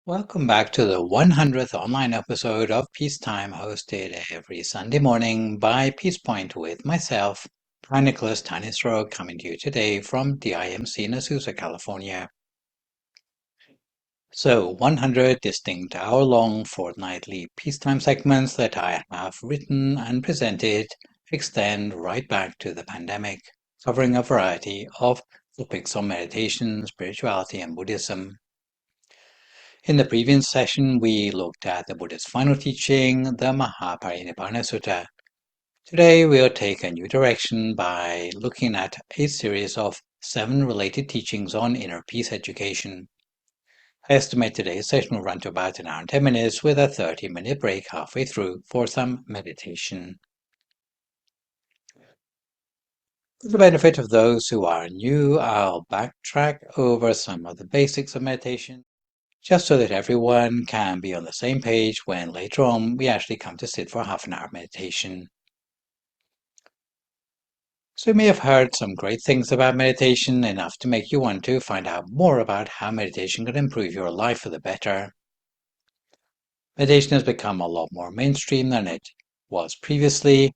Welcome back to the 100th online episode of Peacetime, hosted every Sunday morning by Peace Point with myself, Phra Nicholas Thanissaro, coming to you today from DIMC in Azusa, California. So, 100 distinct hour-long fortnightly Peacetime segments that I have written and presented extend right back to the pandemic, covering a variety of topics on meditation, spirituality, and Buddhism. In the previous session, we looked at the Buddha's final teaching, the Mahaparinibbana Sutta. Today, we'll take a new direction by looking at a series of 7 related teachings on inner peace education. I estimate today's session will run to about an hour and 10 minutes with a 30-minute break halfway through for some meditation. For the benefit of those who are new, I'll backtrack over some of the basics of meditation, just so that everyone can be on the same page when later on we actually come to sit for half an hour meditation. So you may have heard some great things about meditation, enough to make you want to find out more about how meditation can improve your life for the better. Meditation has become a lot more mainstream than it was previously.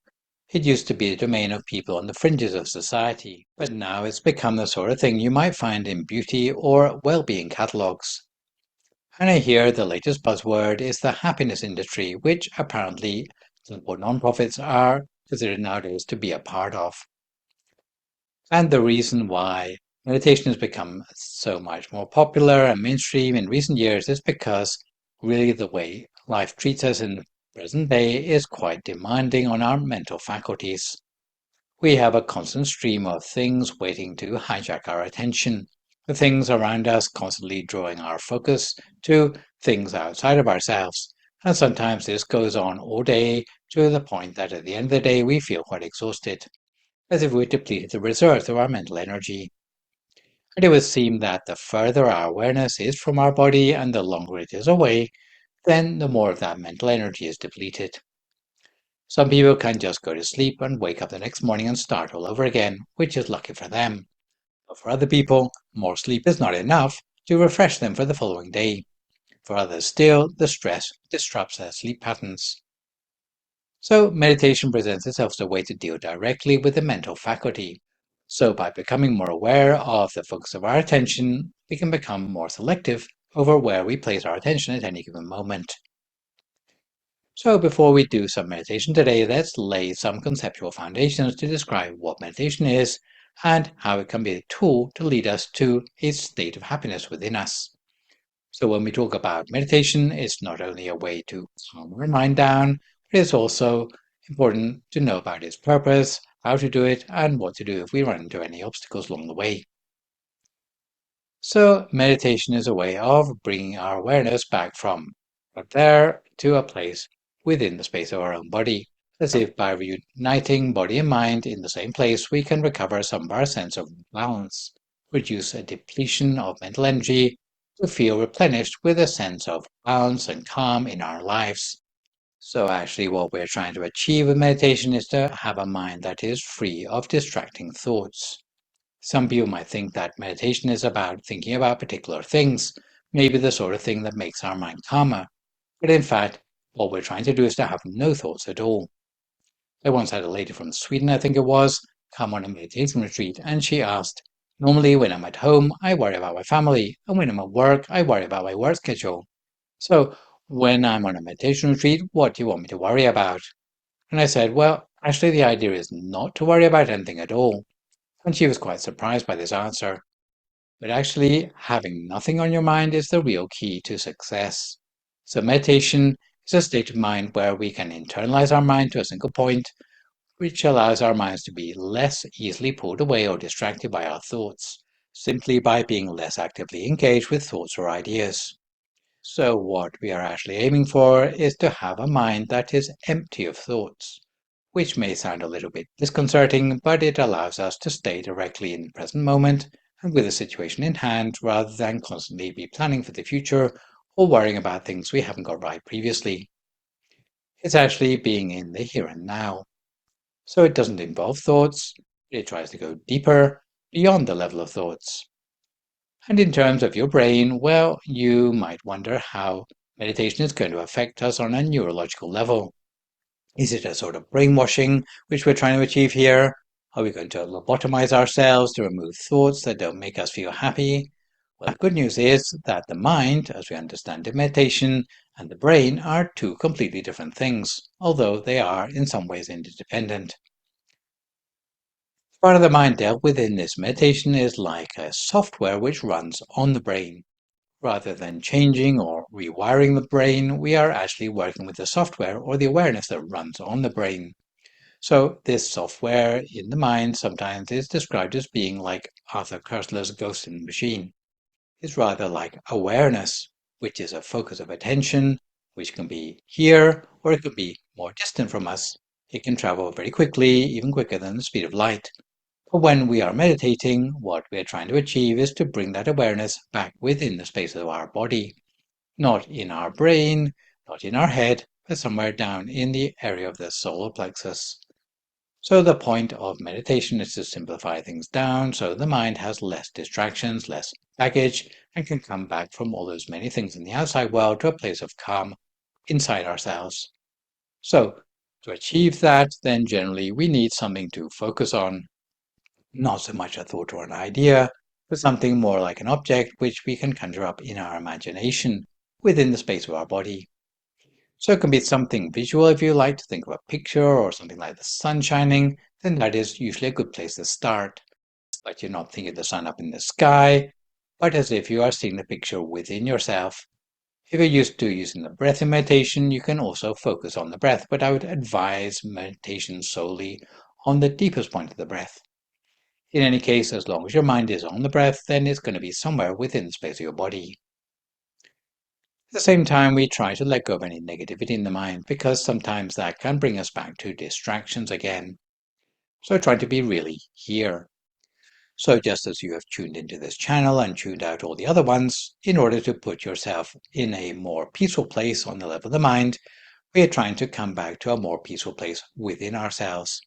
It used to be the domain of people on the fringes of society, but now it's become the sort of thing you might find in beauty or well-being catalogs. And I hear the latest buzzword is the happiness industry, which apparently what nonprofits are considered nowadays to be a part of. And the reason why meditation has become so much more popular and mainstream in recent years is because really the way life treats us in the present day is quite demanding on our mental faculties. We have a constant stream of things waiting to hijack our attention, the things around us constantly drawing our focus to things outside of ourselves. And sometimes this goes on all day to the point that at the end of the day we feel quite exhausted, as if we depleted the reserves of our mental energy. And it would seem that the further our awareness is from our body and the longer it is away, then the more of that mental energy is depleted. Some people can just go to sleep and wake up the next morning and start all over again, which is lucky for them. But for other people, more sleep is not enough to refresh them for the following day. For others still, the stress disrupts their sleep patterns. So meditation presents itself as a way to deal directly with the mental faculty. So by becoming more aware of the focus of our attention, we can become more selective over where we place our attention at any given moment. So before we do some meditation today, let's lay some conceptual foundations to describe what meditation is and how it can be a tool to lead us to a state of happiness within us. So when we talk about meditation, it's not only a way to calm our mind down, but it's also important to know about its purpose, how to do it, and what to do if we run into any obstacles along the way. So meditation is a way of bringing our awareness back from up there to a place within the space of our own body, as if by reuniting body and mind in the same place, we can recover some of our sense of balance, reduce a depletion of mental energy, to feel replenished with a sense of balance and calm in our lives. So actually what we're trying to achieve with meditation is to have a mind that is free of distracting thoughts. Some people might think that meditation is about thinking about particular things, maybe the sort of thing that makes our mind calmer. But in fact, what we're trying to do is to have no thoughts at all. I once had a lady from Sweden, I think it was, come on a meditation retreat, and she asked, normally when I'm at home, I worry about my family, and when I'm at work, I worry about my work schedule. So when I'm on a meditation retreat, what do you want me to worry about? And I said, well, actually the idea is not to worry about anything at all. And she was quite surprised by this answer. But actually, having nothing on your mind is the real key to success. So meditation is a state of mind where we can internalize our mind to a single point, which allows our minds to be less easily pulled away or distracted by our thoughts, simply by being less actively engaged with thoughts or ideas. So what we are actually aiming for is to have a mind that is empty of thoughts, which may sound a little bit disconcerting, but it allows us to stay directly in the present moment and with the situation in hand rather than constantly be planning for the future or worrying about things we haven't got right previously. It's actually being in the here and now. So it doesn't involve thoughts, it tries to go deeper, beyond the level of thoughts. And in terms of your brain, well, you might wonder how meditation is going to affect us on a neurological level. Is it a sort of brainwashing which we're trying to achieve here? Are we going to lobotomize ourselves to remove thoughts that don't make us feel happy? Well, the good news is that the mind, as we understand in meditation, and the brain are two completely different things, although they are in some ways interdependent. Part of the mind dealt with in this meditation is like a software which runs on the brain. Rather than changing or rewiring the brain, we are actually working with the software or the awareness that runs on the brain. So this software in the mind sometimes is described as being like Arthur Koestler's ghost in the machine. It's rather like awareness, which is a focus of attention, which can be here or it could be more distant from us. It can travel very quickly, even quicker than the speed of light. But when we are meditating, what we are trying to achieve is to bring that awareness back within the space of our body, not in our brain, not in our head, but somewhere down in the area of the solar plexus. So the point of meditation is to simplify things down so the mind has less distractions, less baggage, and can come back from all those many things in the outside world to a place of calm inside ourselves. So to achieve that, then generally we need something to focus on. Not so much a thought or an idea, but something more like an object which we can conjure up in our imagination within the space of our body. So it can be something visual if you like to think of a picture or something like the sun shining, then that is usually a good place to start. But you're not thinking of the sun up in the sky, but as if you are seeing the picture within yourself. If you're used to using the breath in meditation, you can also focus on the breath, but I would advise meditation solely on the deepest point of the breath. In any case, as long as your mind is on the breath, then it's going to be somewhere within the space of your body. At the same time, we try to let go of any negativity in the mind because sometimes that can bring us back to distractions again. So try to be really here. So just as you have tuned into this channel and tuned out all the other ones, in order to put yourself in a more peaceful place on the level of the mind, we are trying to come back to a more peaceful place within ourselves.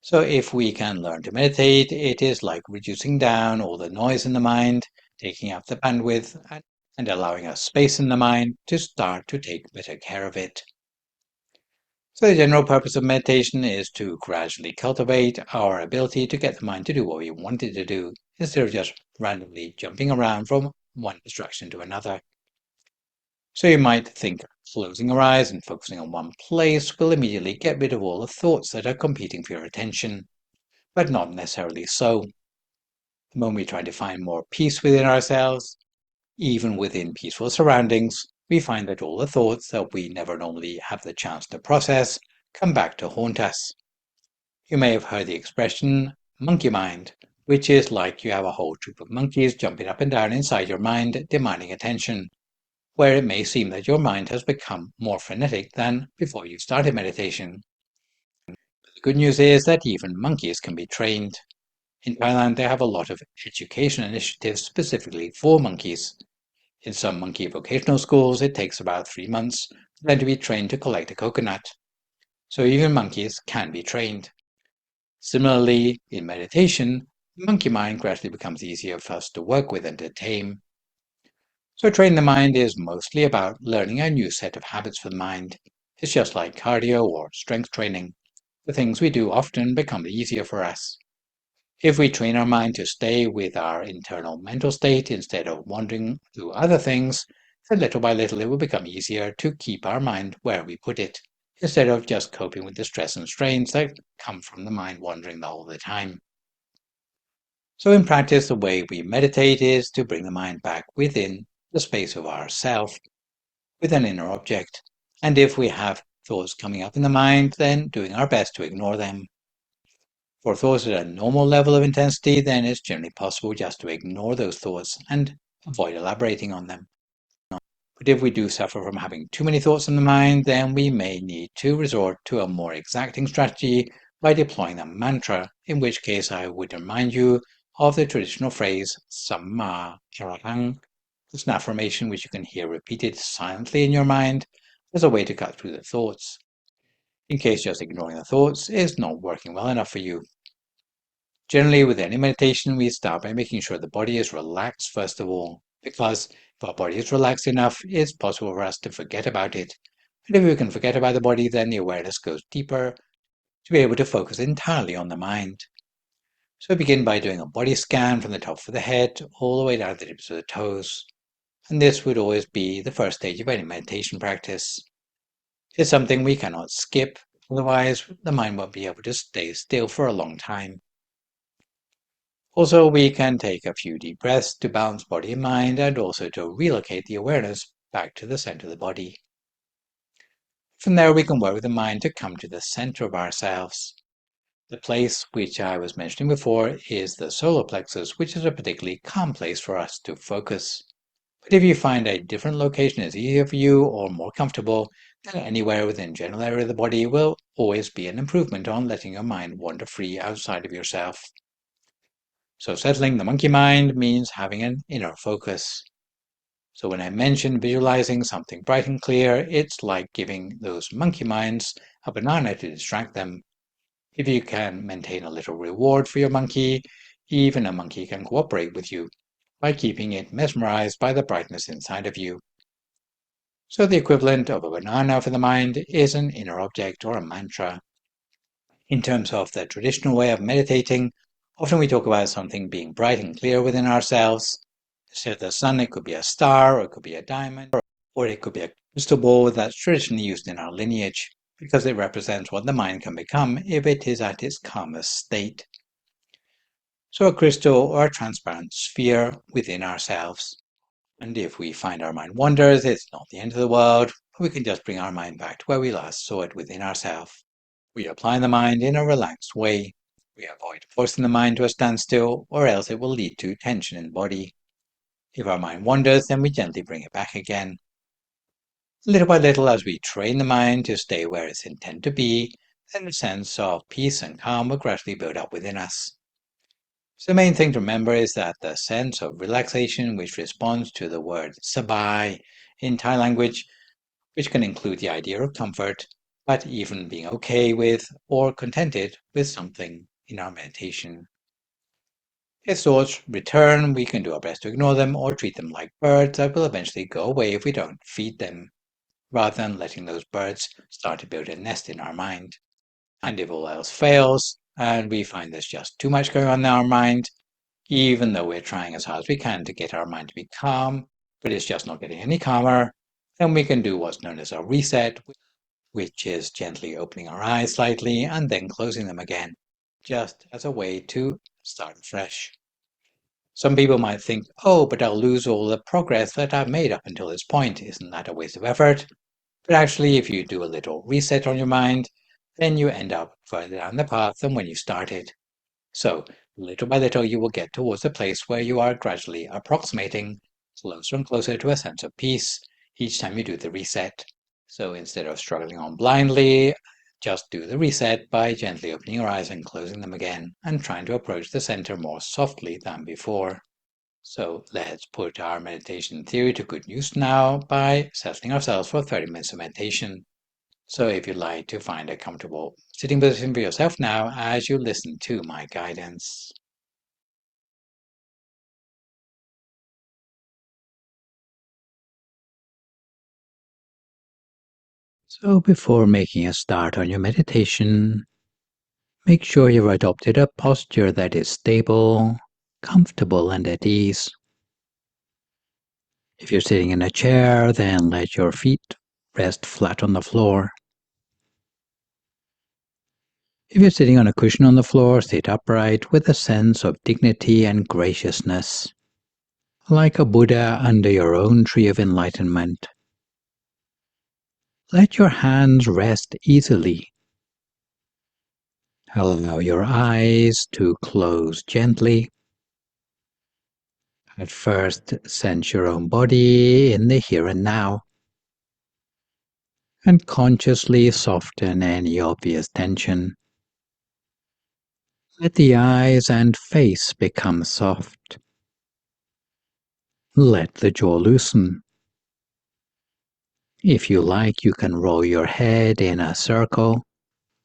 So if we can learn to meditate, it is like reducing down all the noise in the mind, taking up the bandwidth, and allowing us space in the mind to start to take better care of it. So the general purpose of meditation is to gradually cultivate our ability to get the mind to do what we want it to do, instead of just randomly jumping around from one distraction to another. So you might think closing your eyes and focusing on one place will immediately get rid of all the thoughts that are competing for your attention. But not necessarily so. The moment we try to find more peace within ourselves, even within peaceful surroundings, we find that all the thoughts that we never normally have the chance to process come back to haunt us. You may have heard the expression monkey mind, which is like you have a whole troop of monkeys jumping up and down inside your mind, demanding attention, where it may seem that your mind has become more frenetic than before you started meditation. But the good news is that even monkeys can be trained. In Thailand, they have a lot of education initiatives specifically for monkeys. In some monkey vocational schools, it takes about 3 months for them to be trained to collect a coconut. So even monkeys can be trained. Similarly, in meditation, the monkey mind gradually becomes easier for us to work with and to tame. So train the mind is mostly about learning a new set of habits for the mind. It's just like cardio or strength training. The things we do often become easier for us. If we train our mind to stay with our internal mental state instead of wandering to other things, then little by little it will become easier to keep our mind where we put it, instead of just coping with the stress and strains that come from the mind wandering all the time. So in practice, the way we meditate is to bring the mind back within the space of ourself, with an inner object. And if we have thoughts coming up in the mind, then doing our best to ignore them. For thoughts at a normal level of intensity, then it's generally possible just to ignore those thoughts and avoid elaborating on them. But if we do suffer from having too many thoughts in the mind, then we may need to resort to a more exacting strategy by deploying a mantra, in which case I would remind you of the traditional phrase Samma Arahang. It's an affirmation which you can hear repeated silently in your mind as a way to cut through the thoughts, in case just ignoring the thoughts is not working well enough for you. Generally, with any meditation, we start by making sure the body is relaxed first of all, because if our body is relaxed enough, it's possible for us to forget about it. And if we can forget about the body, then the awareness goes deeper to be able to focus entirely on the mind. So begin by doing a body scan from the top of the head all the way down to the tips of the toes. And this would always be the first stage of any meditation practice. It's something we cannot skip, otherwise the mind won't be able to stay still for a long time. Also, we can take a few deep breaths to balance body and mind and also to relocate the awareness back to the center of the body. From there, we can work with the mind to come to the center of ourselves. The place which I was mentioning before is the solar plexus, which is a particularly calm place for us to focus. But if you find a different location is easier for you or more comfortable, then anywhere within the general area of the body will always be an improvement on letting your mind wander free outside of yourself. So settling the monkey mind means having an inner focus. So when I mention visualizing something bright and clear, it's like giving those monkey minds a banana to distract them. If you can maintain a little reward for your monkey, even a monkey can cooperate with you by keeping it mesmerized by the brightness inside of you. So the equivalent of a banana for the mind is an inner object or a mantra. In terms of the traditional way of meditating, often we talk about something being bright and clear within ourselves. Instead of the sun, it could be a star, or it could be a diamond, or it could be a crystal ball that's traditionally used in our lineage, because it represents what the mind can become if it is at its calmest state. So a crystal or a transparent sphere within ourselves. And if we find our mind wanders, it's not the end of the world, but we can just bring our mind back to where we last saw it within ourselves. We apply the mind in a relaxed way. We avoid forcing the mind to a standstill, or else it will lead to tension in the body. If our mind wanders, then we gently bring it back again. Little by little, as we train the mind to stay where it's intended to be, then a sense of peace and calm will gradually build up within us. So the main thing to remember is that the sense of relaxation which responds to the word sabai in Thai language, which can include the idea of comfort, but even being okay with or contented with something in our meditation. If thoughts return, we can do our best to ignore them or treat them like birds that will eventually go away if we don't feed them, rather than letting those birds start to build a nest in our mind. And if all else fails, and we find there's just too much going on in our mind, even though we're trying as hard as we can to get our mind to be calm, but it's just not getting any calmer, then we can do what's known as a reset, which is gently opening our eyes slightly and then closing them again, just as a way to start fresh. Some people might think, oh, but I'll lose all the progress that I've made up until this point. Isn't that a waste of effort? But actually, if you do a little reset on your mind, then you end up further down the path than when you started. So, little by little, you will get towards a place where you are gradually approximating closer and closer to a sense of peace each time you do the reset. So instead of struggling on blindly, just do the reset by gently opening your eyes and closing them again, and trying to approach the center more softly than before. So let's put our meditation theory to good use now by settling ourselves for 30 minutes of meditation. So if you'd like to find a comfortable sitting position for yourself now as you listen to my guidance. So before making a start on your meditation, make sure you've adopted a posture that is stable, comfortable, and at ease. If you're sitting in a chair, then let your feet rest flat on the floor. If you're sitting on a cushion on the floor, sit upright with a sense of dignity and graciousness, like a Buddha under your own tree of enlightenment. Let your hands rest easily. Allow your eyes to close gently. At first, sense your own body in the here and now, and consciously soften any obvious tension. Let the eyes and face become soft. Let the jaw loosen. If you like, you can roll your head in a circle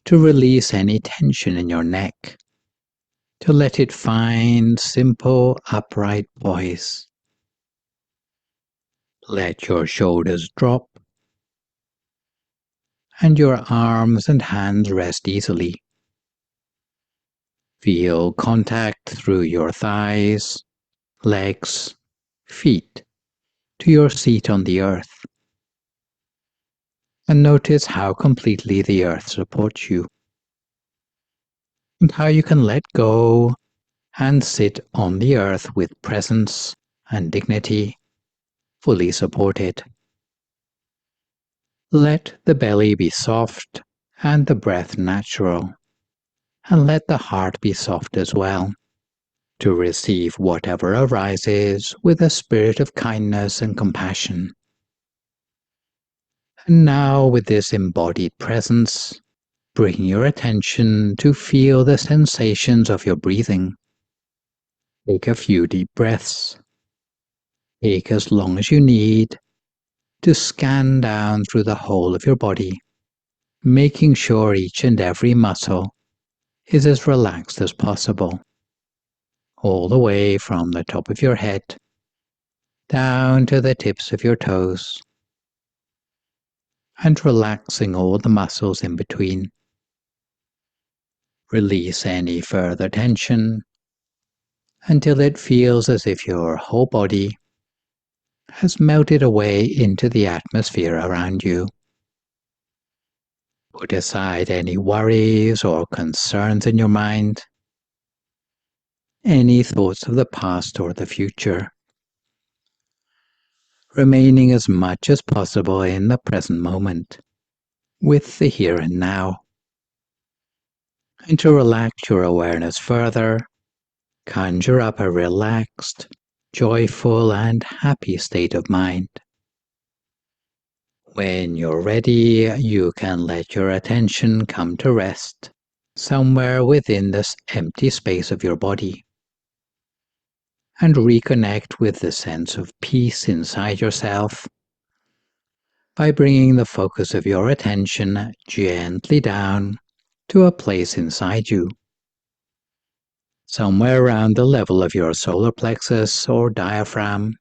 to release any tension in your neck. to let it find simple, upright poise. Let your shoulders drop and your arms and hands rest easily. Feel contact through your thighs, legs, feet to your seat on the earth. And notice how completely the earth supports you, and how you can let go and sit on the earth with presence and dignity, fully supported. Let the belly be soft and the breath natural, and let the heart be soft as well, to receive whatever arises with a spirit of kindness and compassion. And now, with this embodied presence, bring your attention to feel the sensations of your breathing. Take a few deep breaths. Take as long as you need to scan down through the whole of your body, making sure each and every muscle is as relaxed as possible, all the way from the top of your head down to the tips of your toes, and relaxing all the muscles in between. Release any further tension until it feels as if your whole body has melted away into the atmosphere around you. Put aside any worries or concerns in your mind, any thoughts of the past or the future, remaining as much as possible in the present moment, with the here and now. And to relax your awareness further, conjure up a relaxed, joyful, and happy state of mind. When you're ready, you can let your attention come to rest somewhere within this empty space of your body, and reconnect with the sense of peace inside yourself by bringing the focus of your attention gently down to a place inside you, somewhere around the level of your solar plexus or diaphragm,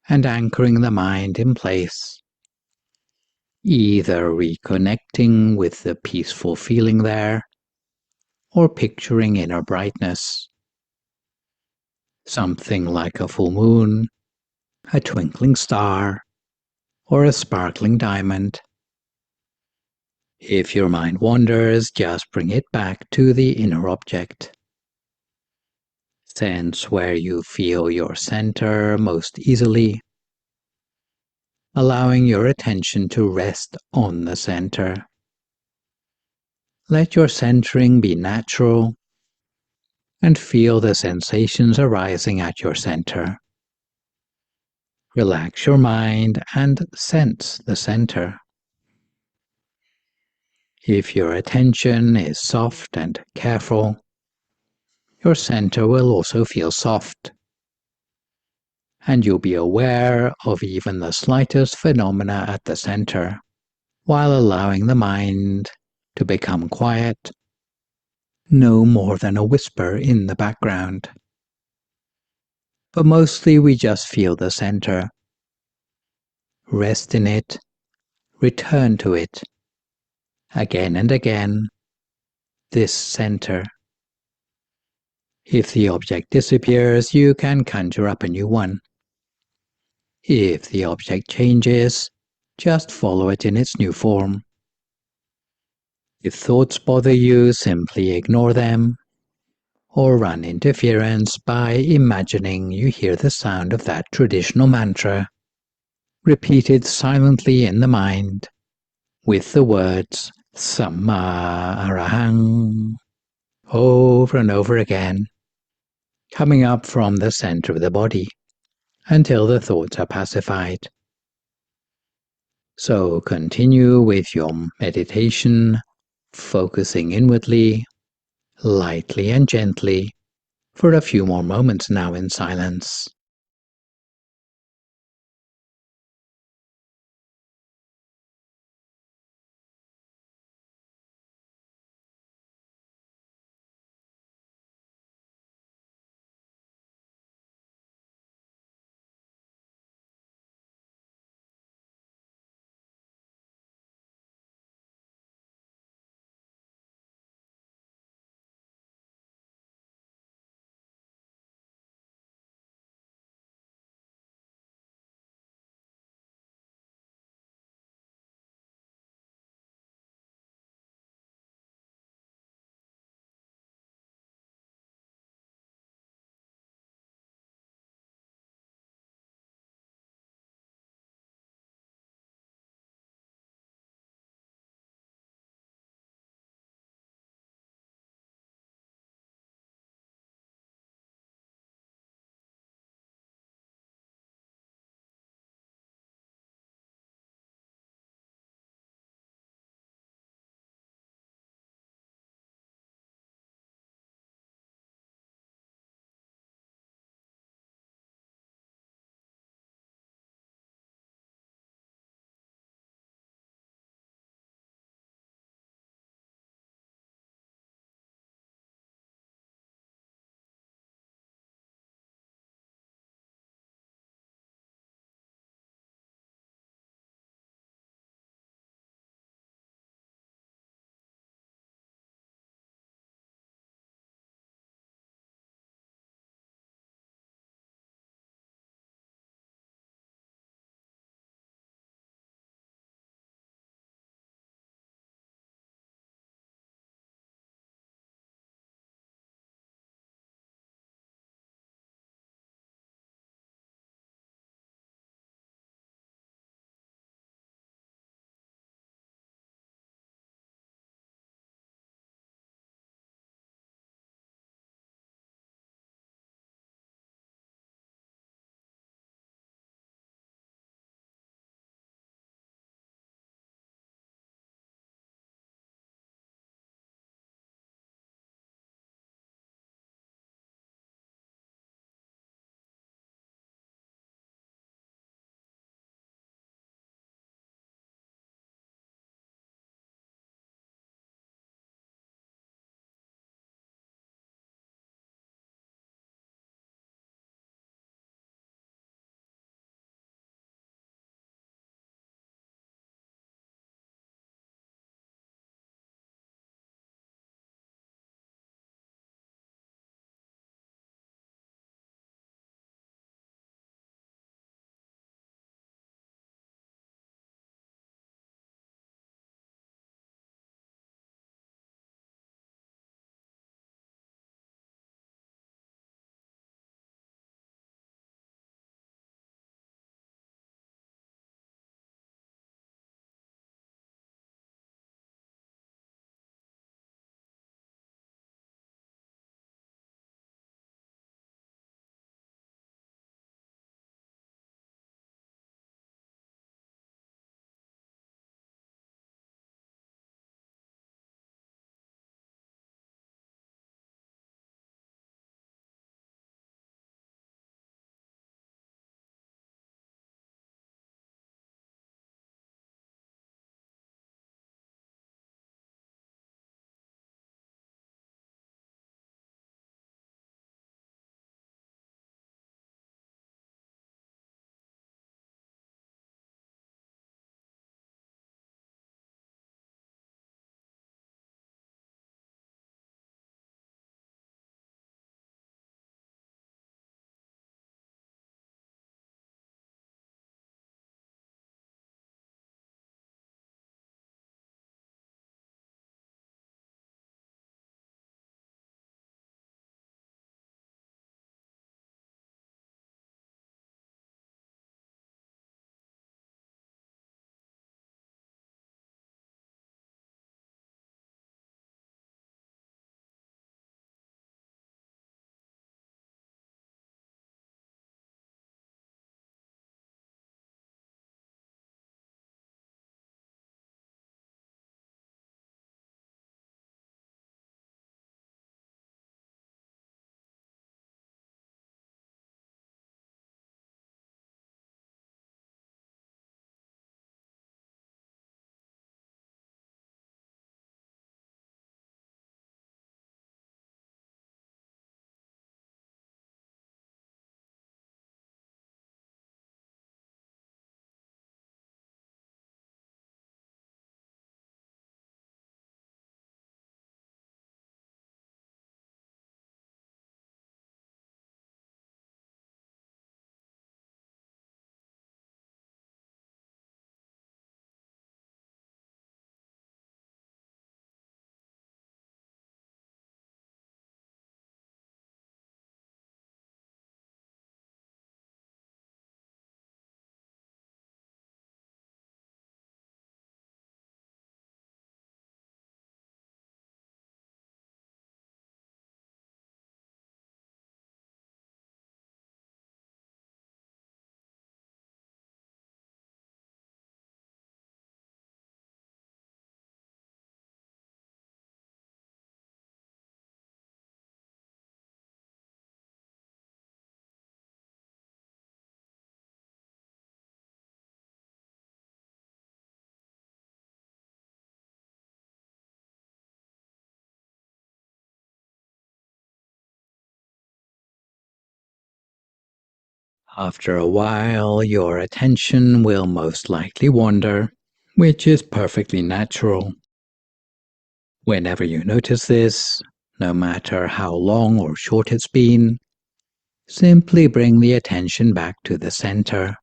and anchoring the mind in place, either reconnecting with the peaceful feeling there or picturing inner brightness, something like a full moon, a twinkling star, or a sparkling diamond. If your mind wanders, just bring it back to the inner object. Sense where you feel your center most easily, allowing your attention to rest on the center. Let your centering be natural, and feel the sensations arising at your center. Relax your mind and sense the center. If your attention is soft and careful, your center will also feel soft, and you'll be aware of even the slightest phenomena at the center, while allowing the mind to become quiet, no more than a whisper in the background. But mostly we just feel the center. Rest in it, return to it, again and again, this center. If the object disappears, you can conjure up a new one. If the object changes, just follow it in its new form. If thoughts bother you, simply ignore them, or run interference by imagining you hear the sound of that traditional mantra, repeated silently in the mind, with the words Samma Arahang over and over again, coming up from the center of the body until the thoughts are pacified. So continue with your meditation, focusing inwardly, lightly and gently, for a few more moments now in silence. After a while, your attention will most likely wander, which is perfectly natural. Whenever you notice this, no matter how long or short it's been, simply bring the attention back to the center.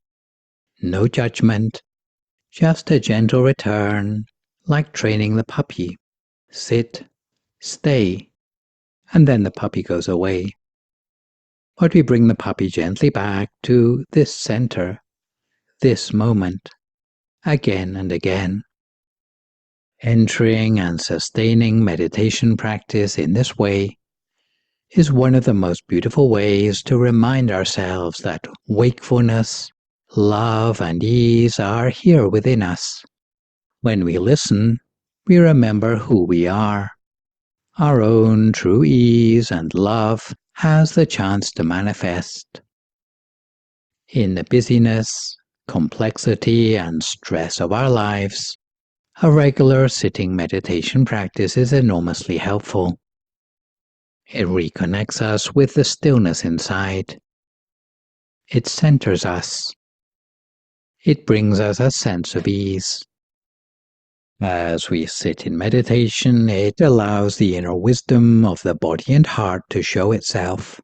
No judgment, just a gentle return, like training the puppy. Sit, stay, and then the puppy goes away. But we bring the puppy gently back to this center, this moment, again and again. Entering and sustaining meditation practice in this way is one of the most beautiful ways to remind ourselves that wakefulness, love, and ease are here within us. When we listen, we remember who we are. Our own true ease and love has the chance to manifest. In the busyness, complexity, and stress of our lives, a regular sitting meditation practice is enormously helpful. It reconnects us with the stillness inside. It centers us. It brings us a sense of ease. As we sit in meditation, it allows the inner wisdom of the body and heart to show itself.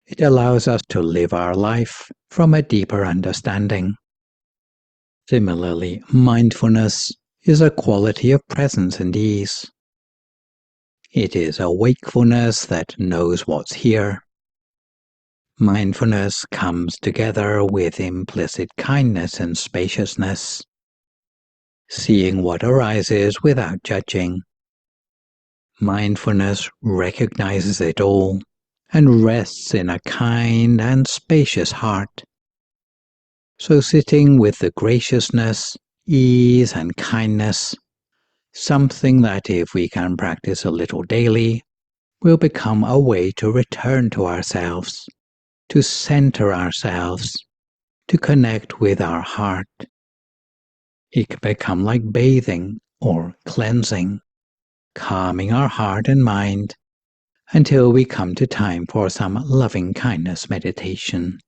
It allows us to live our life from a deeper understanding. Similarly, mindfulness is a quality of presence and ease. It is a wakefulness that knows what's here. Mindfulness comes together with implicit kindness and spaciousness, seeing what arises without judging. Mindfulness recognizes it all and rests in a kind and spacious heart. So sitting with the graciousness, ease, and kindness, something that if we can practice a little daily, will become a way to return to ourselves, to center ourselves, to connect with our heart. It can become like bathing or cleansing, calming our heart and mind until we come to time for some loving kindness meditation.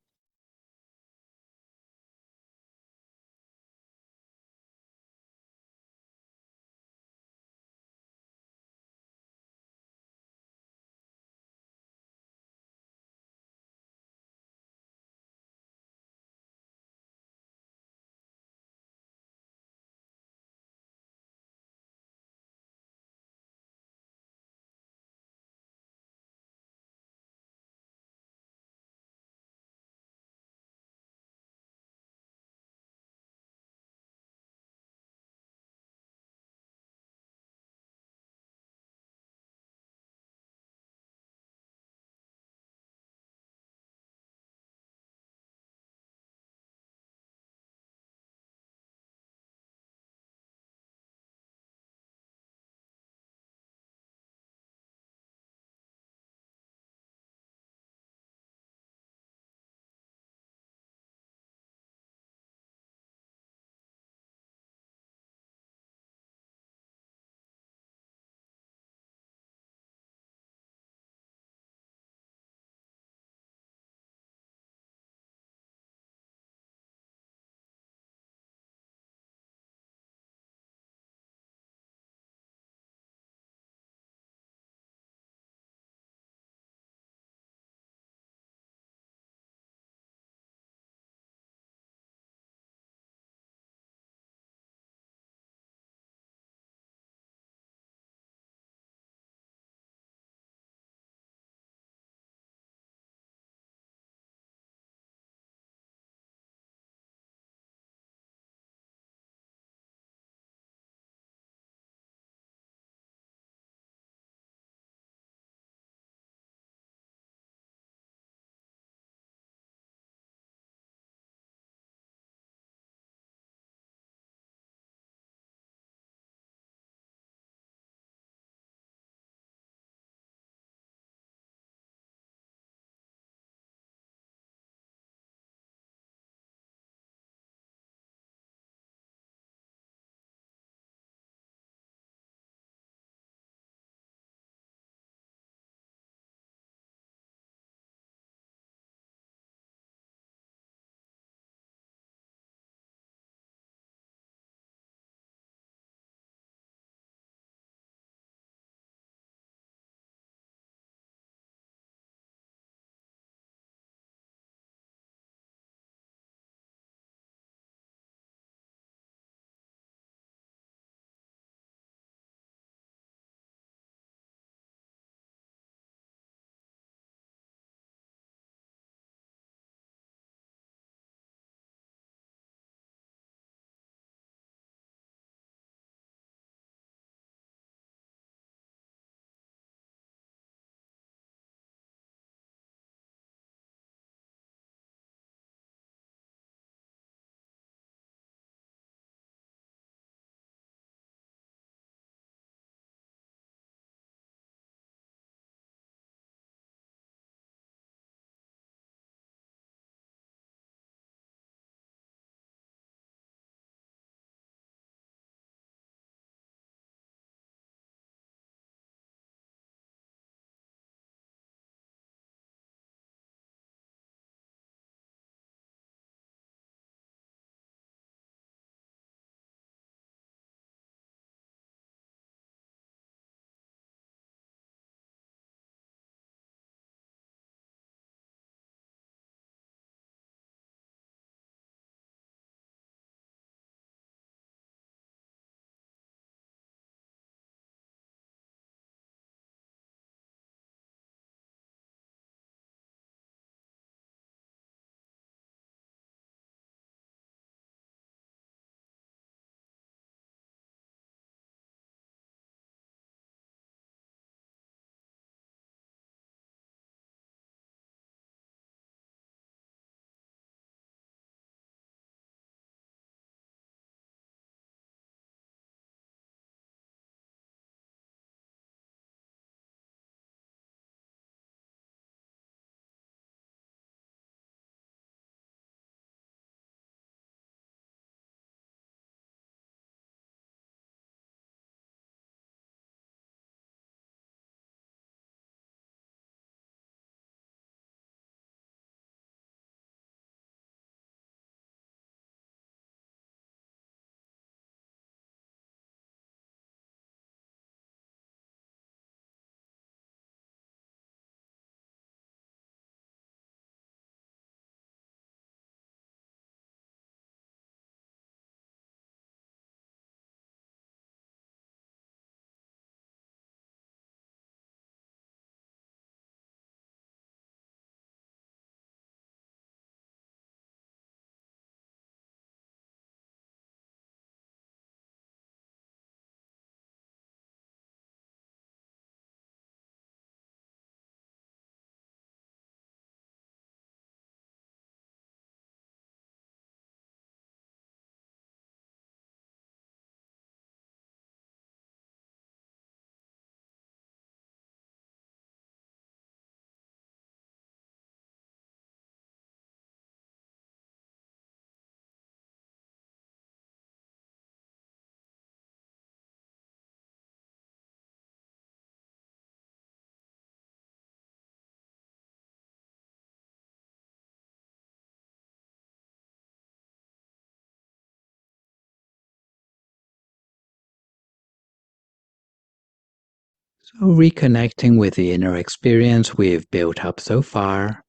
So reconnecting with the inner experience we've built up so far,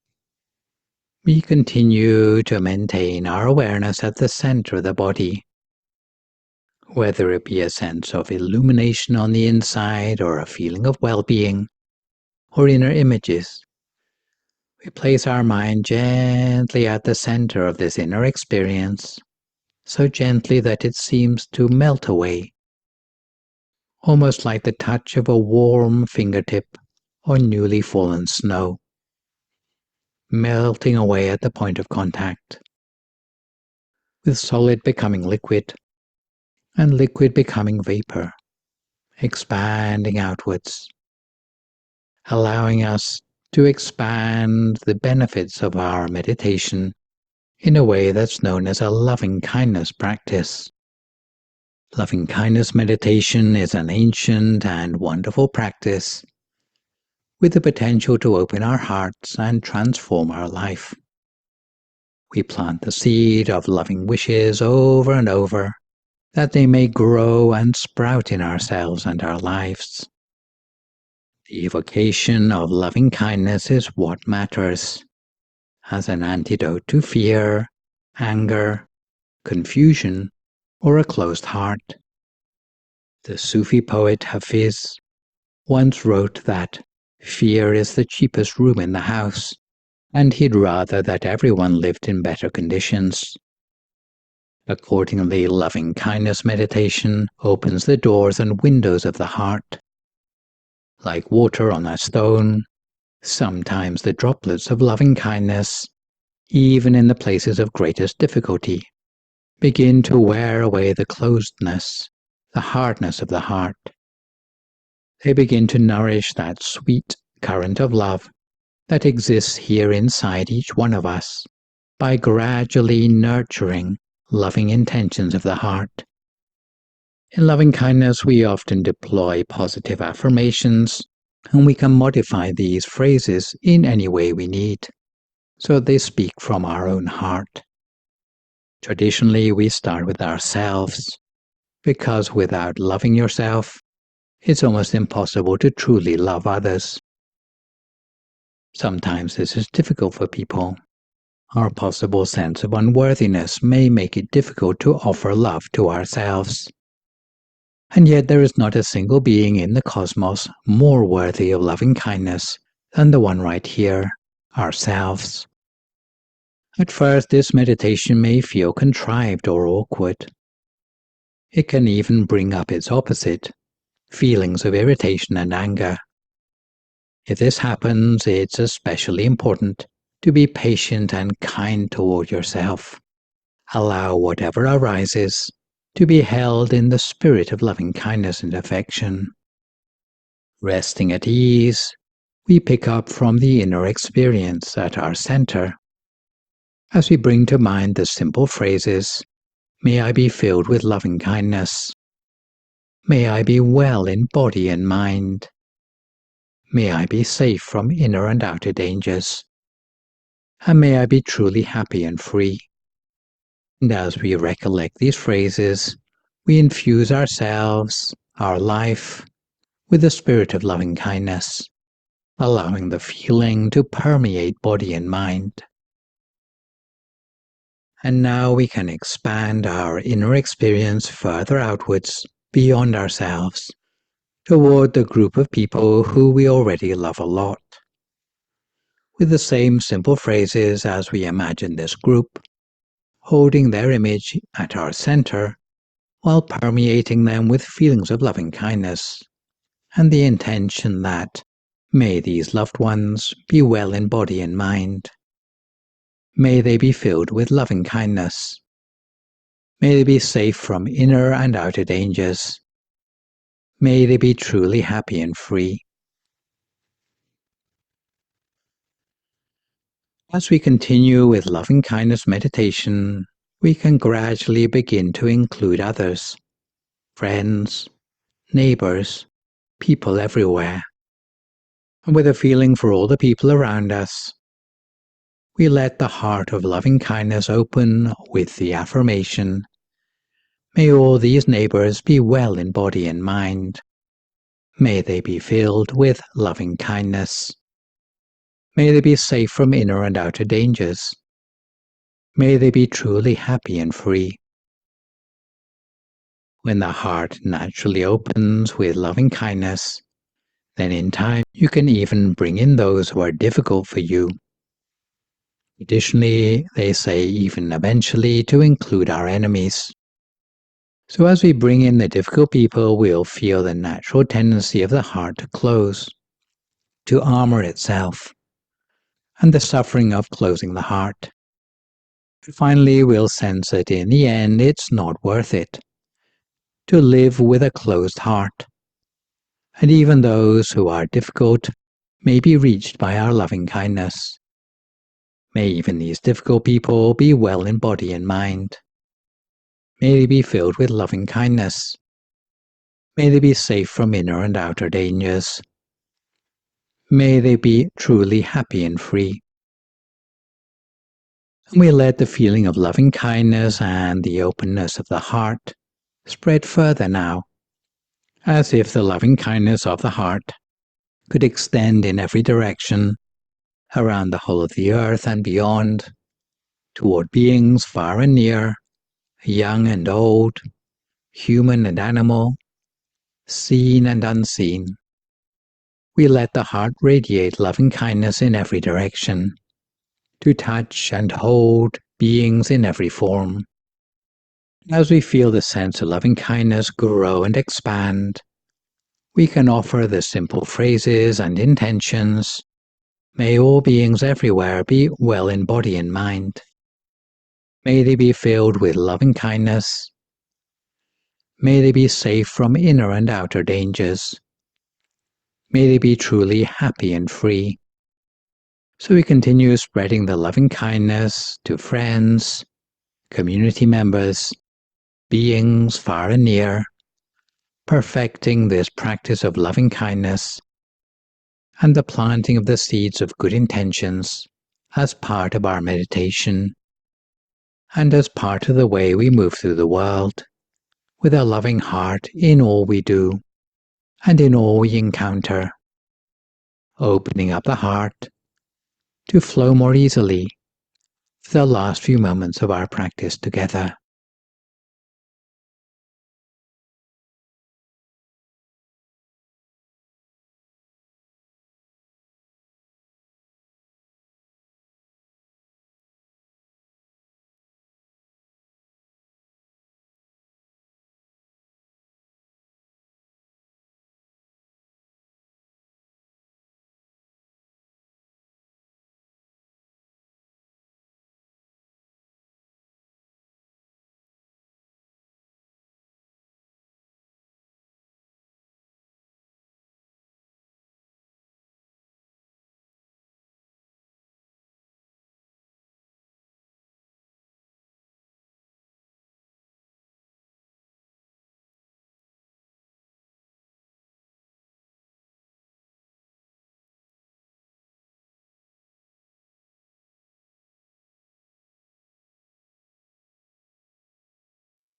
we continue to maintain our awareness at the center of the body, whether it be a sense of illumination on the inside or a feeling of well-being or inner images. We place our mind gently at the center of this inner experience, so gently that it seems to melt away, almost like the touch of a warm fingertip on newly fallen snow, melting away at the point of contact, with solid becoming liquid, and liquid becoming vapor, expanding outwards, allowing us to expand the benefits of our meditation in a way that's known as a loving-kindness practice. Loving-kindness meditation is an ancient and wonderful practice with the potential to open our hearts and transform our life. We plant the seed of loving wishes over and over, that they may grow and sprout in ourselves and our lives. The evocation of loving kindness is what matters, as an antidote to fear, anger, confusion, or a closed heart. The Sufi poet Hafiz once wrote that fear is the cheapest room in the house, and he'd rather that everyone lived in better conditions. Accordingly, loving kindness meditation opens the doors and windows of the heart. Like water on a stone, sometimes the droplets of loving kindness, even in the places of greatest difficulty, begin to wear away the closedness, the hardness of the heart. They begin to nourish that sweet current of love that exists here inside each one of us by gradually nurturing loving intentions of the heart. In loving kindness, we often deploy positive affirmations, and we can modify these phrases in any way we need, so they speak from our own heart. Traditionally, we start with ourselves, because without loving yourself, it's almost impossible to truly love others. Sometimes this is difficult for people. Our possible sense of unworthiness may make it difficult to offer love to ourselves. And yet there is not a single being in the cosmos more worthy of loving kindness than the one right here, ourselves. At first, this meditation may feel contrived or awkward. It can even bring up its opposite, feelings of irritation and anger. If this happens, it's especially important to be patient and kind toward yourself. Allow whatever arises to be held in the spirit of loving kindness and affection. Resting at ease, we pick up from the inner experience at our center. As we bring to mind the simple phrases, "May I be filled with loving kindness. May I be well in body and mind. May I be safe from inner and outer dangers. And may I be truly happy and free." And as we recollect these phrases, we infuse ourselves, our life, with the spirit of loving kindness, allowing the feeling to permeate body and mind. And now we can expand our inner experience further outwards, beyond ourselves, toward the group of people who we already love a lot. With the same simple phrases as we imagine this group, holding their image at our center, while permeating them with feelings of loving kindness, and the intention that, may these loved ones be well in body and mind. May they be filled with loving kindness. May they be safe from inner and outer dangers. May they be truly happy and free. As we continue with loving kindness meditation, we can gradually begin to include others, friends, neighbors, people everywhere. And with a feeling for all the people around us, we let the heart of loving kindness open with the affirmation, "May all these neighbors be well in body and mind. May they be filled with loving kindness. May they be safe from inner and outer dangers. May they be truly happy and free. When the heart naturally opens with loving kindness, then in time you can even bring in those who are difficult for you. Additionally, they say even eventually to include our enemies. So as we bring in the difficult people, we'll feel the natural tendency of the heart to close, to armor itself, and the suffering of closing the heart. Finally, we'll sense that in the end it's not worth it to live with a closed heart. And even those who are difficult may be reached by our loving kindness. May even these difficult people be well in body and mind. May they be filled with loving kindness. May they be safe from inner and outer dangers. May they be truly happy and free. And we let the feeling of loving kindness and the openness of the heart spread further now, as if the loving kindness of the heart could extend in every direction, around the whole of the earth and beyond, toward beings far and near, young and old, human and animal, seen and unseen. We let the heart radiate loving kindness in every direction, to touch and hold beings in every form. As we feel the sense of loving kindness grow and expand, we can offer the simple phrases and intentions. May all beings everywhere be well in body and mind. May they be filled with loving kindness. May they be safe from inner and outer dangers. May they be truly happy and free. So we continue spreading the loving kindness to friends, community members, beings far and near, perfecting this practice of loving kindness and the planting of the seeds of good intentions as part of our meditation and as part of the way we move through the world with a loving heart in all we do and in all we encounter, opening up the heart to flow more easily for the last few moments of our practice together.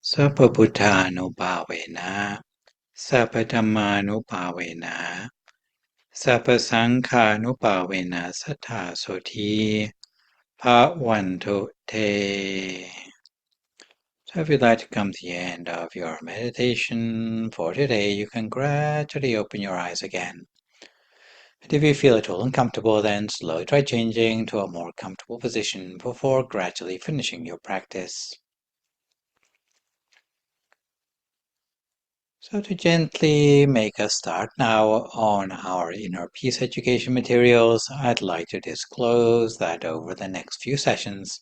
Sappa Buddhanubhavena, Sappa Dhammanubhavena, Sappa Sankhanubhavena Sattha Soti Bhavantu Te. So if you'd like to come to the end of your meditation for today, you can gradually open your eyes again. And if you feel at all uncomfortable, then slowly try changing to a more comfortable position before gradually finishing your practice. So to gently make a start now on our inner peace education materials, I'd like to disclose that over the next few sessions,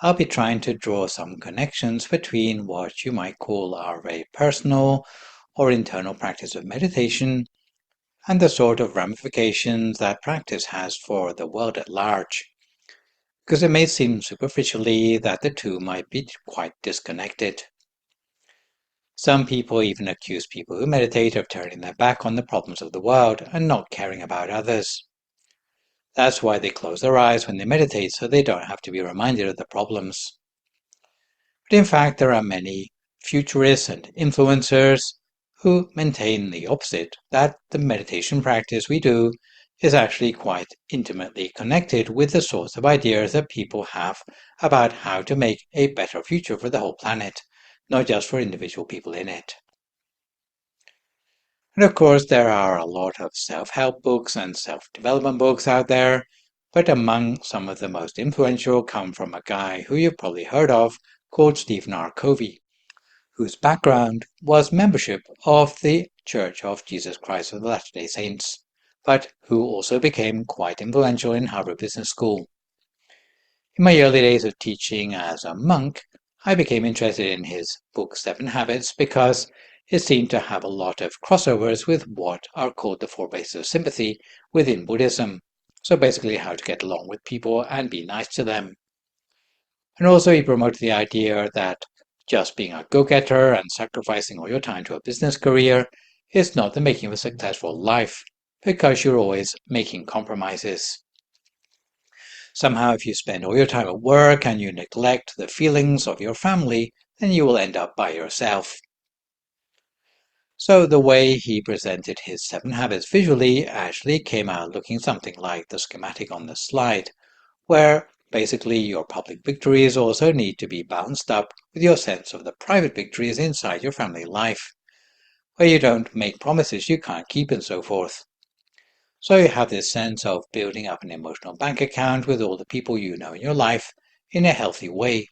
I'll be trying to draw some connections between what you might call our very personal or internal practice of meditation and the sort of ramifications that practice has for the world at large, because it may seem superficially that the two might be quite disconnected. Some people even accuse people who meditate of turning their back on the problems of the world and not caring about others. That's why they close their eyes when they meditate, so they don't have to be reminded of the problems. But in fact, there are many futurists and influencers who maintain the opposite, that the meditation practice we do is actually quite intimately connected with the sorts of ideas that people have about how to make a better future for the whole planet, not just for individual people in it. And of course, there are a lot of self-help books and self-development books out there, but among some of the most influential come from a guy who you've probably heard of called Stephen R. Covey, whose background was membership of the Church of Jesus Christ of the Latter-day Saints, but who also became quite influential in Harvard Business School. In my early days of teaching as a monk, I became interested in his book 7 Habits because it seemed to have a lot of crossovers with what are called the 4 bases of sympathy within Buddhism. So basically how to get along with people and be nice to them. And also he promoted the idea that just being a go-getter and sacrificing all your time to a business career is not the making of a successful life, because you're always making compromises. Somehow, if you spend all your time at work and you neglect the feelings of your family, then you will end up by yourself. So the way he presented his 7 habits visually actually came out looking something like the schematic on the slide, where basically your public victories also need to be balanced up with your sense of the private victories inside your family life, where you don't make promises you can't keep and so forth. So you have this sense of building up an emotional bank account with all the people you know in your life in a healthy way,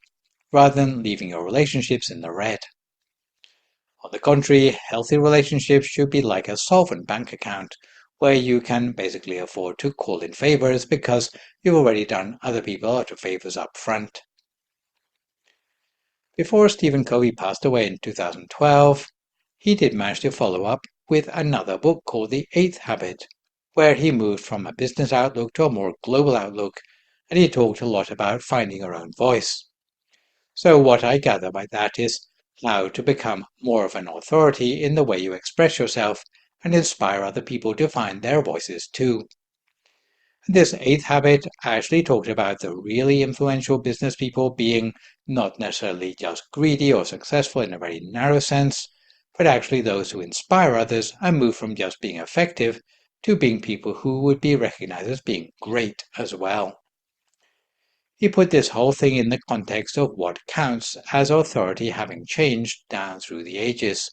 rather than leaving your relationships in the red. On the contrary, healthy relationships should be like a solvent bank account, where you can basically afford to call in favors because you've already done other people a lot of favors up front. Before Stephen Covey passed away in 2012, he did manage to follow up with another book called The 8th Habit, where he moved from a business outlook to a more global outlook, and he talked a lot about finding your own voice. So what I gather by that is how to become more of an authority in the way you express yourself and inspire other people to find their voices too. This 8th habit actually talked about the really influential business people being not necessarily just greedy or successful in a very narrow sense, but actually those who inspire others and move from just being effective to being people who would be recognized as being great as well. He put this whole thing in the context of what counts as authority having changed down through the ages.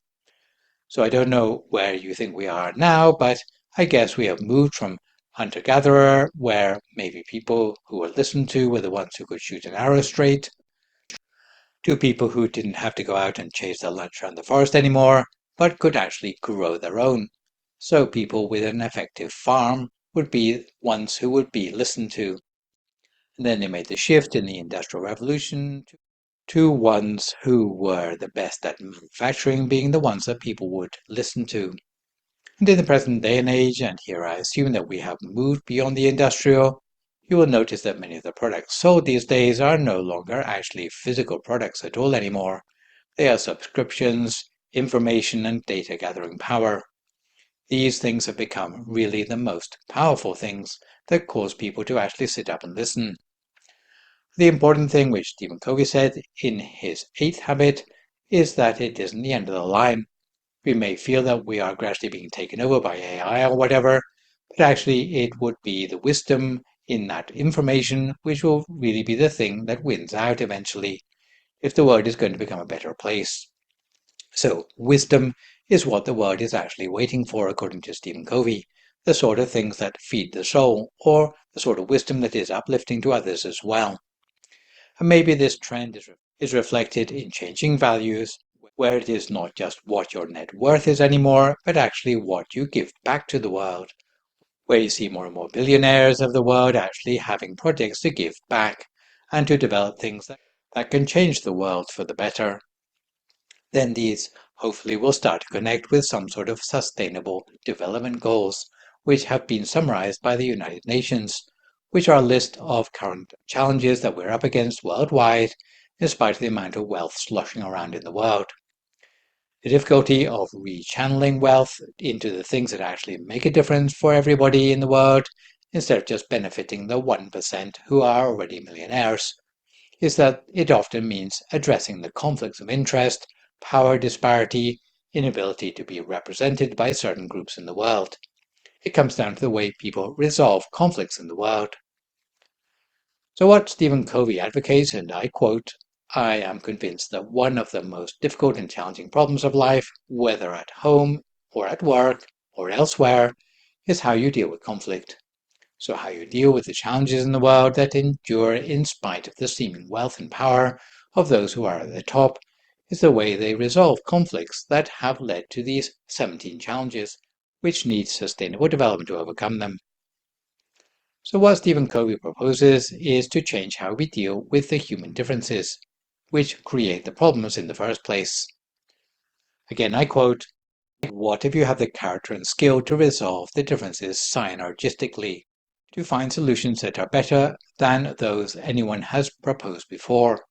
So I don't know where you think we are now, but I guess we have moved from hunter-gatherer, where maybe people who were listened to were the ones who could shoot an arrow straight, to people who didn't have to go out and chase their lunch around the forest anymore, but could actually grow their own. So people with an effective farm would be ones who would be listened to. And then they made the shift in the Industrial Revolution to ones who were the best at manufacturing being the ones that people would listen to. And in the present day and age, and here I assume that we have moved beyond the industrial, you will notice that many of the products sold these days are no longer actually physical products at all anymore. They are subscriptions, information, and data gathering power. These things have become really the most powerful things that cause people to actually sit up and listen. The important thing, which Stephen Covey said in his 8th habit, is that it isn't the end of the line. We may feel that we are gradually being taken over by AI or whatever, but actually it would be the wisdom in that information which will really be the thing that wins out eventually, if the world is going to become a better place. So wisdom is what the world is actually waiting for, according to Stephen Covey, the sort of things that feed the soul, or the sort of wisdom that is uplifting to others as well. And maybe this trend is reflected in changing values, where it is not just what your net worth is anymore, but actually what you give back to the world, where you see more and more billionaires of the world actually having projects to give back and to develop things that can change the world for the better. Then these hopefully will start to connect with some sort of sustainable development goals, which have been summarized by the United Nations, which are a list of current challenges that we're up against worldwide, in spite of the amount of wealth sloshing around in the world. The difficulty of rechanneling wealth into the things that actually make a difference for everybody in the world, instead of just benefiting the 1% who are already millionaires, is that it often means addressing the conflicts of interest, power disparity, inability to be represented by certain groups in the world. It comes down to the way people resolve conflicts in the world. So what Stephen Covey advocates, and I quote, "I am convinced that one of the most difficult and challenging problems of life, whether at home or at work or elsewhere, is how you deal with conflict. So how you deal with the challenges in the world that endure in spite of the seeming wealth and power of those who are at the top is the way they resolve conflicts that have led to these 17 challenges, which need sustainable development to overcome them." So what Stephen Covey proposes is to change how we deal with the human differences, which create the problems in the first place. Again, I quote, "What if you have the character and skill to resolve the differences synergistically, to find solutions that are better than those anyone has proposed before?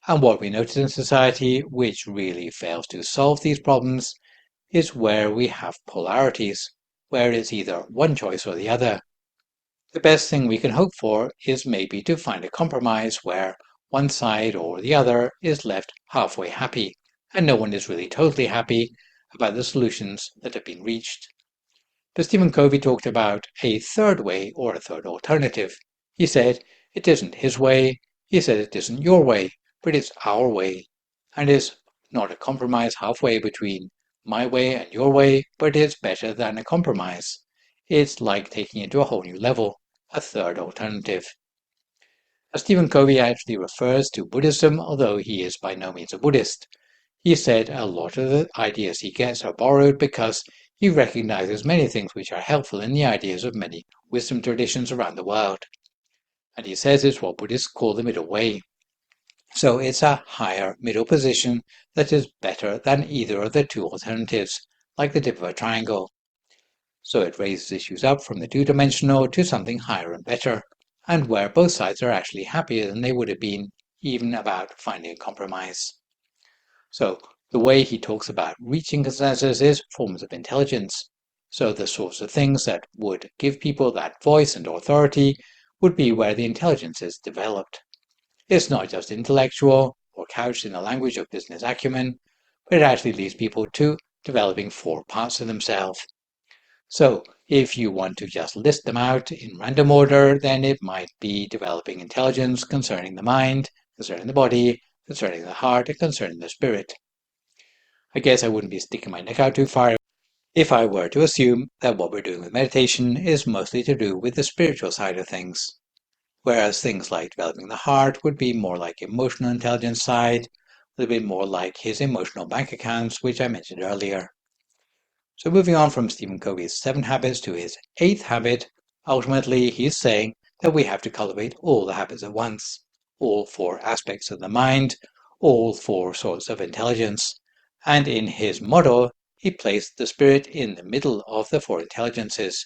And what we notice in society, which really fails to solve these problems, is where we have polarities, where it's either one choice or the other. The best thing we can hope for is maybe to find a compromise where one side or the other is left halfway happy, and no one is really totally happy about the solutions that have been reached." But Stephen Covey talked about a third way or a third alternative. He said it isn't his way, he said it isn't your way, but it's our way. And it's not a compromise halfway between my way and your way, but it's better than a compromise. It's like taking it to a whole new level, a third alternative. Stephen Covey actually refers to Buddhism, although he is by no means a Buddhist. He said a lot of the ideas he gets are borrowed because he recognizes many things which are helpful in the ideas of many wisdom traditions around the world. And he says it's what Buddhists call the middle way. So it's a higher middle position that is better than either of the two alternatives, like the tip of a triangle. So it raises issues up from the two-dimensional to something higher and better, and where both sides are actually happier than they would have been even about finding a compromise. So the way he talks about reaching consensus is forms of intelligence. So the sorts of things that would give people that voice and authority would be where the intelligence is developed. It's not just intellectual or couched in the language of business acumen, but it actually leads people to developing 4 parts of themselves. So if you want to just list them out in random order, then it might be developing intelligence concerning the mind, concerning the body, concerning the heart, and concerning the spirit. I guess I wouldn't be sticking my neck out too far if I were to assume that what we're doing with meditation is mostly to do with the spiritual side of things, whereas things like developing the heart would be more like emotional intelligence side, a little bit more like his emotional bank accounts, which I mentioned earlier. So moving on from Stephen Covey's 7 habits to his 8th habit, ultimately he's saying that we have to cultivate all the habits at once, all 4 aspects of the mind, all 4 sorts of intelligence. And in his model, he placed the spirit in the middle of the 4 intelligences.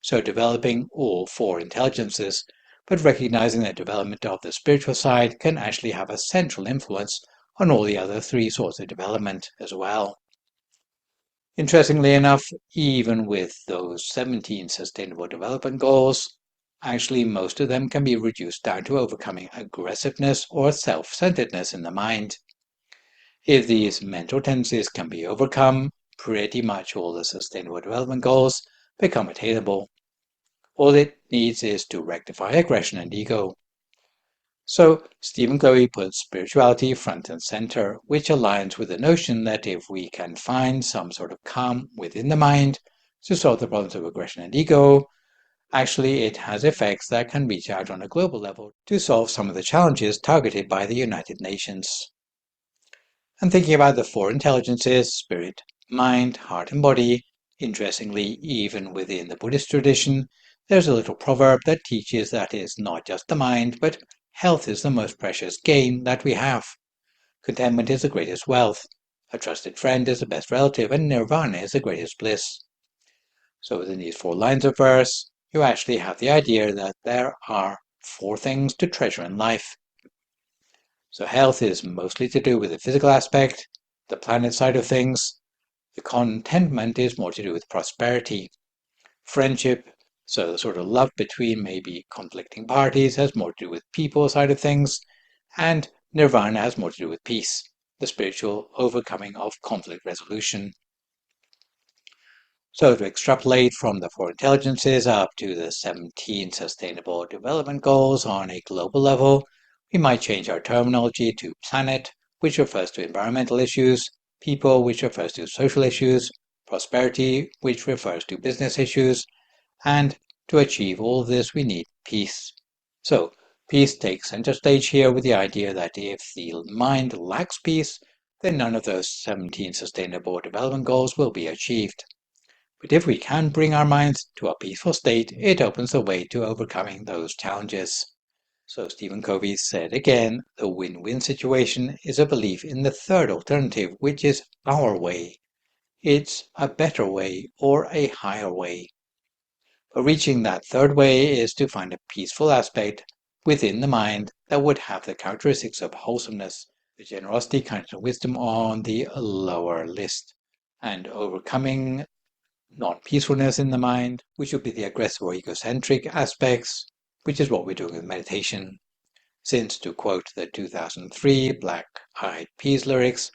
So developing all 4 intelligences, but recognizing that development of the spiritual side can actually have a central influence on all the other 3 sorts of development as well. Interestingly enough, even with those 17 Sustainable Development Goals, actually most of them can be reduced down to overcoming aggressiveness or self-centeredness in the mind. If these mental tendencies can be overcome, pretty much all the Sustainable Development Goals become attainable. All it needs is to rectify aggression and ego. So Stephen Covey puts spirituality front and center, which aligns with the notion that if we can find some sort of calm within the mind to solve the problems of aggression and ego, actually it has effects that can reach out on a global level to solve some of the challenges targeted by the United Nations. And thinking about the 4 intelligences, spirit, mind, heart, and body, interestingly, even within the Buddhist tradition, there's a little proverb that teaches that it's not just the mind, but health is the most precious gain that we have. Contentment is the greatest wealth. A trusted friend is the best relative, and nirvana is the greatest bliss. So within these 4 lines of verse, you actually have the idea that there are 4 things to treasure in life. So health is mostly to do with the physical aspect, the planet side of things. The contentment is more to do with prosperity. Friendship, so the sort of love between maybe conflicting parties, has more to do with people side of things, and nirvana has more to do with peace. the spiritual overcoming of conflict resolution. So to extrapolate from the 4 intelligences up to the 17 Sustainable Development Goals on a global level, we might change our terminology to planet, which refers to environmental issues, people, which refers to social issues, prosperity, which refers to business issues, and to achieve all of this we need peace. So peace takes center stage here with the idea that if the mind lacks peace, then none of those 17 Sustainable Development Goals will be achieved. But if we can bring our minds to a peaceful state, it opens the way to overcoming those challenges. So Stephen Covey said again, the win-win situation is a belief in the third alternative, which is our way. It's a better way or a higher way. But reaching that third way is to find a peaceful aspect within the mind that would have the characteristics of wholesomeness, the generosity, kindness, and wisdom on the lower list, and overcoming non-peacefulness in the mind, which would be the aggressive or egocentric aspects, which is what we're doing with meditation. Since, to quote the 2003 Black Eyed Peas lyrics,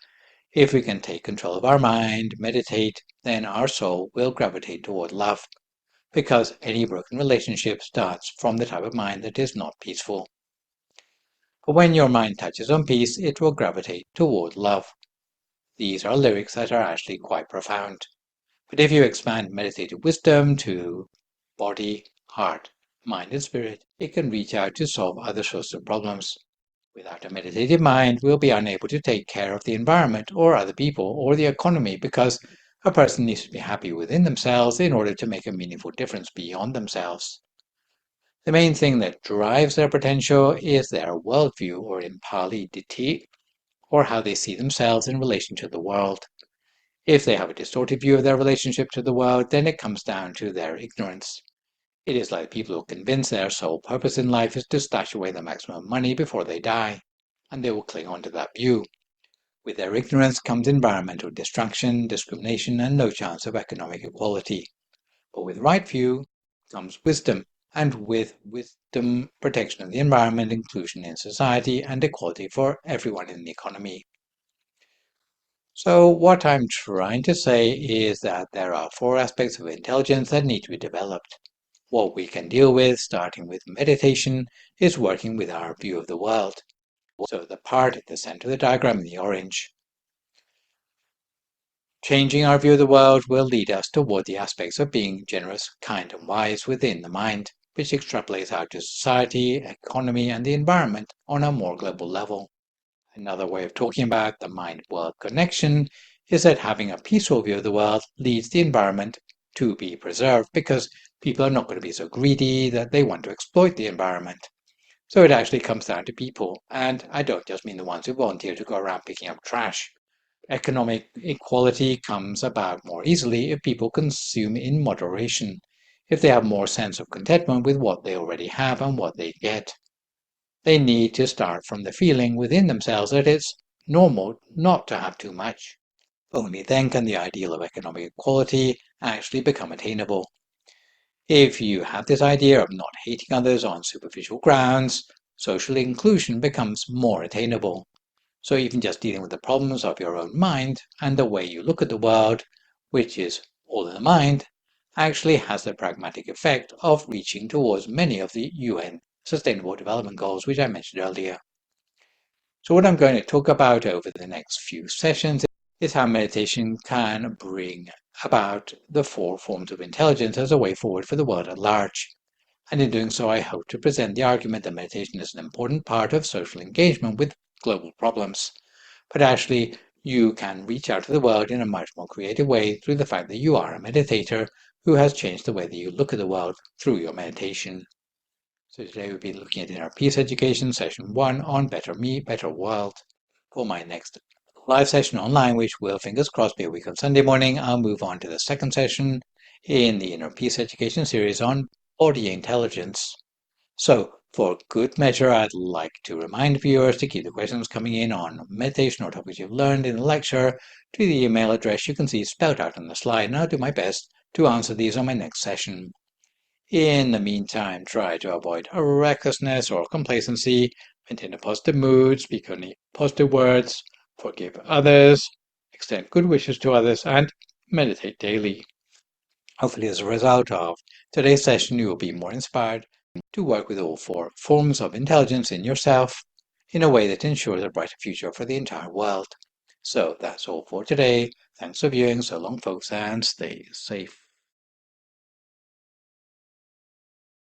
if we can take control of our mind, meditate, then our soul will gravitate toward love, because any broken relationship starts from the type of mind that is not peaceful. But when your mind touches on peace, it will gravitate toward love. These are lyrics that are actually quite profound. But if you expand meditative wisdom to body, heart, mind, and spirit, it can reach out to solve other sorts of problems. Without a meditative mind, we'll be unable to take care of the environment or other people or the economy because a person needs to be happy within themselves in order to make a meaningful difference beyond themselves. The main thing that drives their potential is their worldview, or in Pali, ditti, or how they see themselves in relation to the world. If they have a distorted view of their relationship to the world, then it comes down to their ignorance. It is like people who convince their sole purpose in life is to stash away the maximum money before they die, and they will cling on to that view. With their ignorance comes environmental destruction, discrimination, and no chance of economic equality. But with right view comes wisdom, and with wisdom, protection of the environment, inclusion in society, and equality for everyone in the economy. So what I'm trying to say is that there are 4 aspects of intelligence that need to be developed. What we can deal with, starting with meditation, is working with our view of the world. So the part at the center of the diagram in the orange. Changing our view of the world will lead us toward the aspects of being generous, kind, and wise within the mind, which extrapolates out to society, economy, and the environment on a more global level. Another way of talking about the mind-world connection is that having a peaceful view of the world leads the environment to be preserved because people are not going to be so greedy that they want to exploit the environment. So it actually comes down to people, and I don't just mean the ones who volunteer to go around picking up trash. Economic equality comes about more easily if people consume in moderation, if they have more sense of contentment with what they already have and what they get. They need to start from the feeling within themselves that it's normal not to have too much. Only then can the ideal of economic equality actually become attainable. If you have this idea of not hating others on superficial grounds, social inclusion becomes more attainable. So even just dealing with the problems of your own mind and the way you look at the world, which is all in the mind, actually has the pragmatic effect of reaching towards many of the UN Sustainable Development Goals, which I mentioned earlier. So what I'm going to talk about over the next few sessions is how meditation can bring about the 4 forms of intelligence as a way forward for the world at large. And in doing so, I hope to present the argument that meditation is an important part of social engagement with global problems. But actually, you can reach out to the world in a much more creative way through the fact that you are a meditator who has changed the way that you look at the world through your meditation. So today we'll be looking at Inner Peace Education, Session 1 on Better Me, Better World. For my next live session online, which will, fingers crossed, be a week on Sunday morning, I'll move on to the second session in the Inner Peace Education series on Body Intelligence. So, for good measure, I'd like to remind viewers to keep the questions coming in on meditation or topics you've learned in the lecture to the email address you can see spelled out on the slide, and I'll do my best to answer these on my next session. In the meantime, try to avoid recklessness or complacency, maintain a positive mood, speak only positive words, forgive others, extend good wishes to others, and meditate daily. Hopefully, as a result of today's session, you will be more inspired to work with all four forms of intelligence in yourself in a way that ensures a brighter future for the entire world. So that's all for today. Thanks for viewing. So long, folks, and stay safe.